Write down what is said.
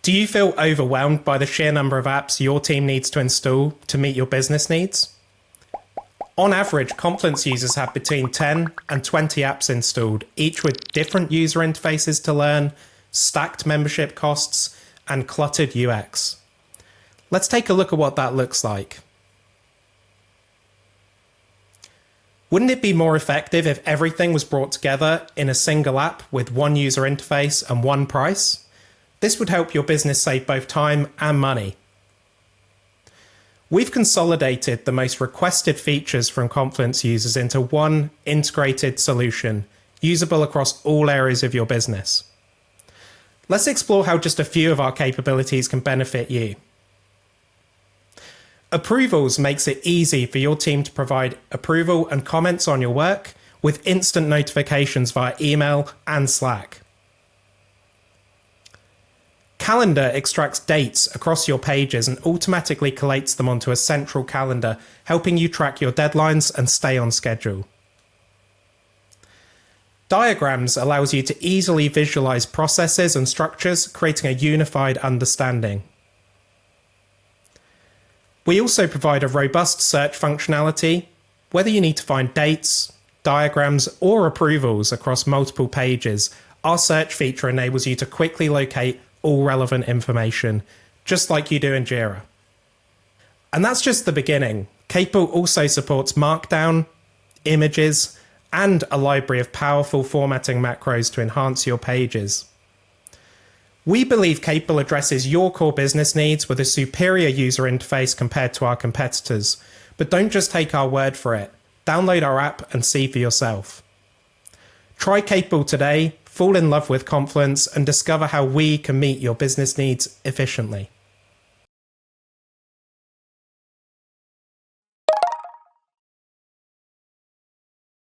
Do you feel overwhelmed by the sheer number of apps your team needs to install to meet your business needs? On average, Confluence users have between 10 and 20 apps installed, each with different user interfaces to learn, stacked membership costs, and cluttered UX. Let's take a look at what that looks like. Wouldn't it be more effective if everything was brought together in a single app with one user interface and one price? This would help your business save both time and money. We've consolidated the most requested features from Confluence users into one integrated solution, usable across all areas of your business. Let's explore how just a few of our capabilities can benefit you. Approvals makes it easy for your team to provide approval and comments on your work with instant notifications via email and Slack. Calendar extracts dates across your pages and automatically collates them onto a central calendar, helping you track your deadlines and stay on schedule. Diagrams allows you to easily visualize processes and structures, creating a unified understanding. We also provide a robust search functionality. Whether you need to find dates, diagrams, or approvals across multiple pages, our search feature enables you to quickly locate all relevant information, just like you do in Jira. And that's just the beginning. Capable also supports Markdown, images, and a library of powerful formatting macros to enhance your pages. We believe Capable addresses your core business needs with a superior user interface compared to our competitors. But don't just take our word for it. Download our app and see for yourself. Try Capable today, fall in love with Confluence, and discover how we can meet your business needs efficiently.